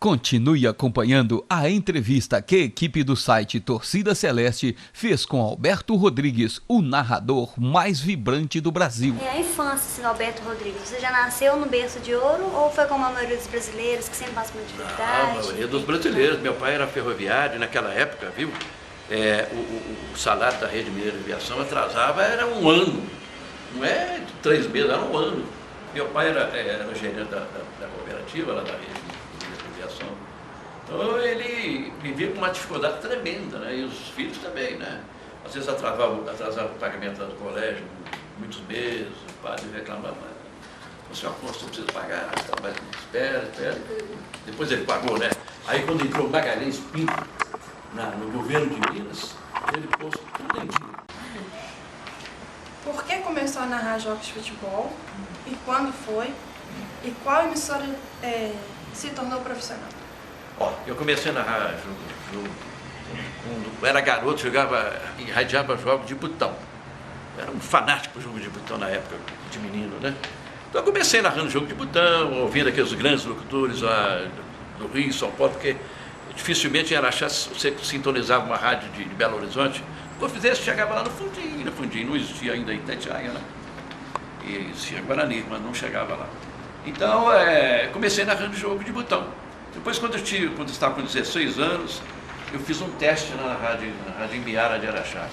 Continue acompanhando a entrevista que a equipe do site Torcida Celeste fez com Alberto Rodrigues, o narrador mais vibrante do Brasil. A infância, assim, Alberto Rodrigues, você já nasceu no berço de ouro ou foi como a maioria dos brasileiros que sempre passa muita dificuldade? A maioria dos brasileiros. Meu pai era ferroviário naquela época, viu? O salário da Rede Mineira de Aviação atrasava, era um ano. Não é 3 meses, era um ano. Meu pai era gerente da cooperativa lá da Rede Mineira de Aviação. Então ele vivia com uma dificuldade tremenda, né? E os filhos também, né? Às vezes atrasava o pagamento do colégio muitos meses, o padre reclamava, você precisa pagar, espera. Depois ele pagou, né? Aí quando entrou Magalhães Pinto no governo de Minas, ele pôs tudo em dia. Por que começou a narrar jogos de futebol? E quando foi? E qual emissora se tornou profissional? Eu comecei a narrar jogo quando era garoto, radiava jogos de botão. Era um fanático por jogo de botão na época, de menino, né? Então eu comecei narrando jogo de botão, ouvindo aqueles grandes locutores lá do Rio, São Paulo, porque dificilmente em Araxá você sintonizava uma rádio de Belo Horizonte. Quando fizesse, chegava lá no fundinho, não existia ainda Itatiaia, né? E existia Guarani, mas não chegava lá. Então, comecei narrando jogo de botão. Depois, quando eu estava com 16 anos, eu fiz um teste na rádio Imbiara de Araxá.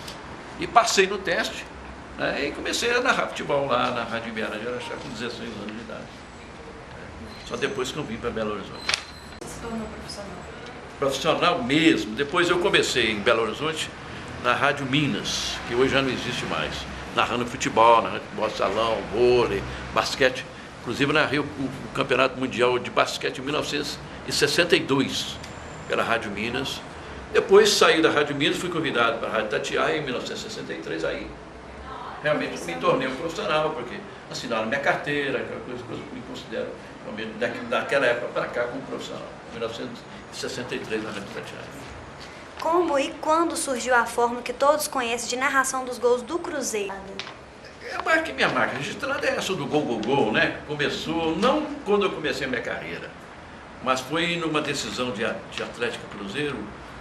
E passei no teste, né? E comecei a narrar futebol lá na rádio Imbiara de Araxá com 16 anos de idade. Só depois que eu vim para Belo Horizonte. Se tornou profissional? Profissional mesmo. Depois eu comecei em Belo Horizonte na Rádio Minas, que hoje já não existe mais, narrando futebol, salão, vôlei, basquete. Inclusive narrei o Campeonato Mundial de Basquete em 1962 pela Rádio Minas. Depois saí da Rádio Minas, fui convidado para a Rádio Itatiaia em 1963, aí realmente me tornei um profissional, porque assinaram minha carteira, aquela coisa que eu me considero realmente daquela época para cá como profissional, 1963 na Rádio Itatiaia. Como e quando surgiu a forma que todos conhecem de narração dos gols do Cruzeiro? Minha marca registrada é essa do gol, né? Começou, não quando eu comecei a minha carreira, mas foi numa decisão de Atlético Cruzeiro,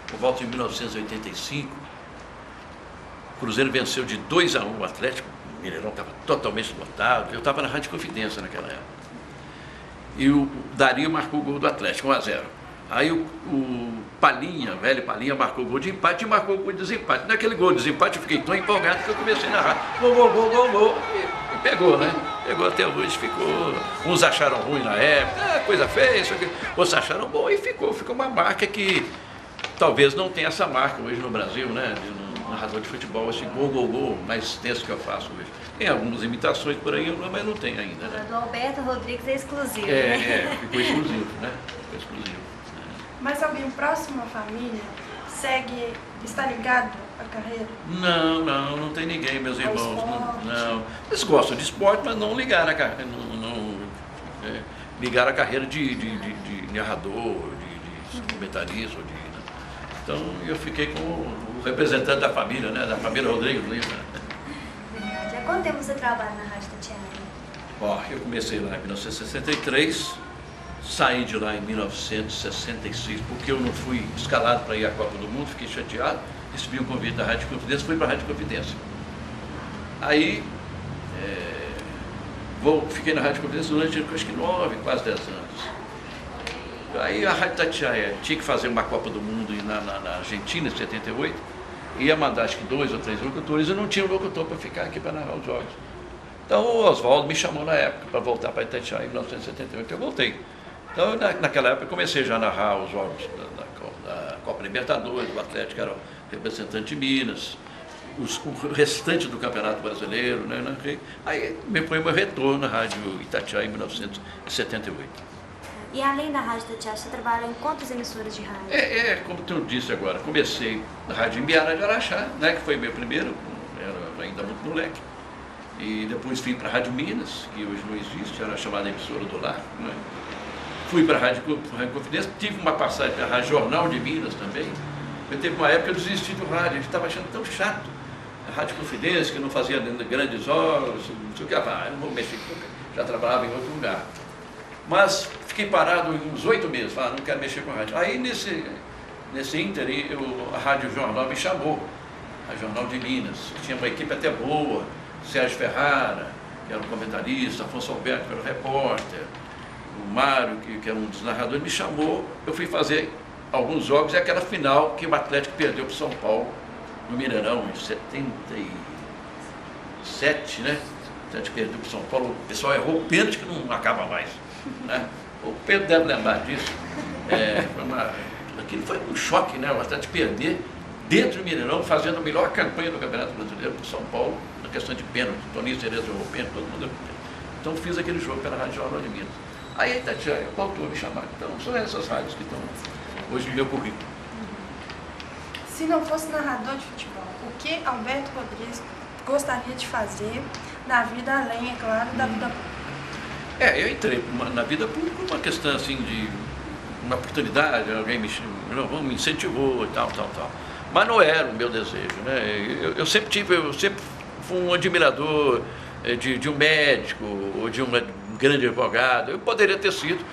por volta de 1985. O Cruzeiro venceu de 2-1 o Atlético, o Mineirão estava totalmente lotado, eu estava na Rádio Confidência naquela época. E o Dario marcou o gol do Atlético, 1-0. Aí o Palinha, velho Palinha, marcou o gol de empate e marcou o gol de desempate. Naquele gol de desempate eu fiquei tão empolgado que eu comecei a narrar. Gol. E pegou, né? Pegou até hoje, ficou. Uns acharam ruim na época, coisa feia, isso aqui. Outros acharam bom e ficou uma marca que talvez não tenha essa marca hoje no Brasil, né? De narrador de futebol, esse gol, mais extenso que eu faço hoje. Tem algumas imitações por aí, mas não tem ainda, né? Do Alberto Rodrigues é exclusivo, né? Ficou exclusivo, né? Ficou exclusivo. Mas alguém próximo à família está ligado à carreira? Não tem ninguém, meus irmãos. Não. Eles gostam de esporte, mas não ligaram a carreira, ligaram a carreira de narrador, de comentarista. Então eu fiquei com o representante da família, né? Da família Rodrigues Lima. Verdade. Há quanto tempo você trabalha na Rádio Itatiaia? Eu comecei lá em 1963. Saí de lá em 1966, porque eu não fui escalado para ir à Copa do Mundo, fiquei chateado, recebi um convite da Rádio Confidência, fui para a Rádio Confidência. Aí, fiquei na Rádio Confidência durante, acho que 9, quase 10 anos. Aí a Rádio Itatiaia tinha que fazer uma Copa do Mundo na Argentina, em 78, ia mandar acho que 2 ou 3 locutores, e não tinha um locutor para ficar aqui para narrar os jogos. Então o Oswaldo me chamou na época para voltar para Itatiaia em 1978, eu voltei. Então, naquela época, eu comecei já a narrar os jogos da Copa Libertadores, do Atlético, era o representante de Minas, o restante do Campeonato Brasileiro, né? Aí foi meu retorno na Rádio Itatiaia em 1978. E além da Rádio Itatiaia, você trabalhou em quantas emissoras de rádio? Como eu disse agora, comecei na Rádio Imbiara de Araxá, né? Que foi meu primeiro, era ainda muito moleque. E depois fui para a Rádio Minas, que hoje não existe, era chamada Emissora do Lar, né? Fui para a Rádio Confidência, tive uma passagem para a Rádio Jornal de Minas também. Eu teve uma época que eu desisti do rádio, eu estava achando tão chato. A Rádio Confidência, que não fazia grandes horas, não sei o que, eu não vou mexer, já trabalhava em outro lugar. Mas fiquei fiquei parado uns 8 meses, falando, não quero mexer com rádio. Aí nesse ínterim, a Rádio Jornal me chamou, a Jornal de Minas, que tinha uma equipe até boa, Sérgio Ferrara, que era um comentarista, Afonso Alberto, que era um repórter, o Mário, que era um dos narradores, me chamou, eu fui fazer alguns jogos, e aquela final que o Atlético perdeu para o São Paulo, no Mineirão, em 77, né? O Atlético perdeu para o São Paulo, o pessoal errou o pênalti que não acaba mais, né? O Pedro deve lembrar disso. Aquilo foi um choque, né? O Atlético perder dentro do Mineirão, fazendo a melhor campanha do Campeonato Brasileiro para o São Paulo, na questão de pênalti. Toninho Cerezo errou o pênalti, todo mundo errou o pênalti. Então fiz aquele jogo pela Rádio Jornal de Minas. Aí a Itatiaia voltou a me chamar. Então são essas rádios que estão hoje no meu currículo. Se não fosse narrador de futebol, o que Alberto Rodrigues gostaria de fazer na vida além, é claro, da vida pública? Eu entrei na vida pública por uma questão assim de uma oportunidade, alguém me incentivou e tal. Mas não era o meu desejo, né? Eu sempre fui um admirador de um médico ou de um grande advogado. Eu poderia ter sido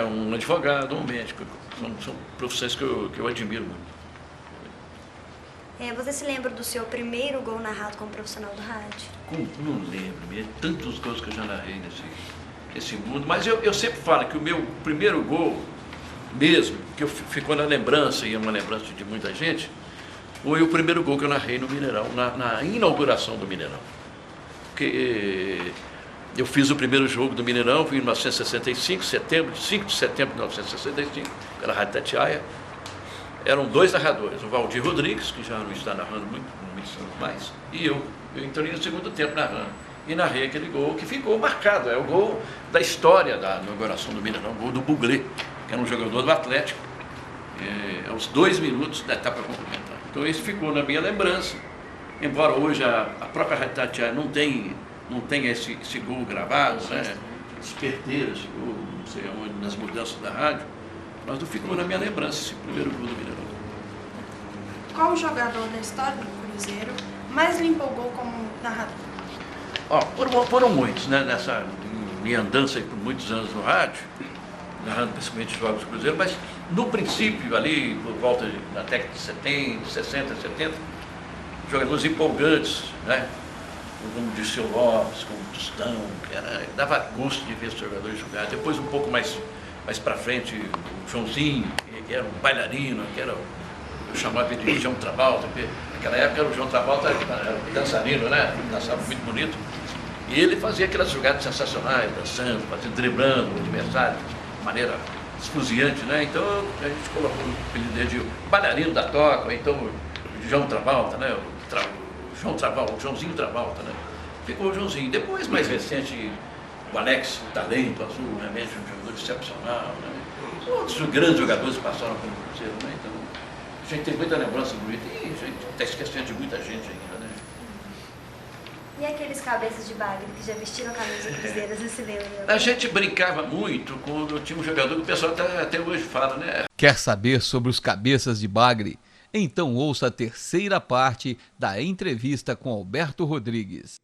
um advogado, um médico. São profissões que eu admiro muito. Você se lembra do seu primeiro gol narrado como profissional do rádio? Não lembro, tantos gols que eu já narrei nesse mundo, mas eu sempre falo que o meu primeiro gol, mesmo, que ficou na lembrança, e é uma lembrança de muita gente, foi o primeiro gol que eu narrei no Mineirão, na inauguração do Mineirão. Porque eu fiz o primeiro jogo do Mineirão, em 1965, 5 de setembro de 1965, pela Rádio Itatiaia. Eram 2 narradores, o Valdir Rodrigues, que já não está narrando muitos anos mais, e eu entrei no segundo tempo narrando. E narrei aquele gol que ficou marcado, é o gol da história da inauguração do Mineirão, o gol do Buglé, que era um jogador do Atlético, aos 2 minutos da etapa complementar. Então esse ficou na minha lembrança, embora hoje a própria Rádio Itatiaia não tenha esse gol gravado, né? Desperteiro esse gol, não sei aonde, nas mudanças da rádio, mas não ficou na minha lembrança esse primeiro gol do Mineirão. Qual o jogador da história do Cruzeiro mais lhe empolgou como narrador? Foram muitos, né? Nessa minha andança aí por muitos anos no rádio, narrando principalmente jogos do Cruzeiro, mas no princípio, ali por volta da década de 70, 60, 70, jogadores empolgantes, né? Como o Dirceu Lopes, como o Tostão, dava gosto de ver esses jogadores jogar. Depois, um pouco mais para frente, o Joãozinho, que era um bailarino, eu chamava ele de João Travolta, porque naquela época o João Travolta era um dançarino, né? Dançava muito bonito. E ele fazia aquelas jogadas sensacionais, dançando, driblando o adversário de maneira esfuziante, né? Então a gente colocou o apelido de bailarino da toca, ou então o João Travolta, né? O Joãozinho Travolta, né? Ficou o Joãozinho. Depois, mais recente, o Alex, o talento azul, realmente um jogador excepcional, né? Outros grandes jogadores passaram pelo Cruzeiro, né? Então, a gente tem muita lembrança bonita e a gente está esquecendo de muita gente ainda, né? E aqueles cabeças de bagre que já vestiram a camisa cruzeira, você se lembra? A gente brincava muito quando tinha um jogador que o pessoal até hoje fala, né? Quer saber sobre os cabeças de bagre? Então ouça a terceira parte da entrevista com Alberto Rodrigues.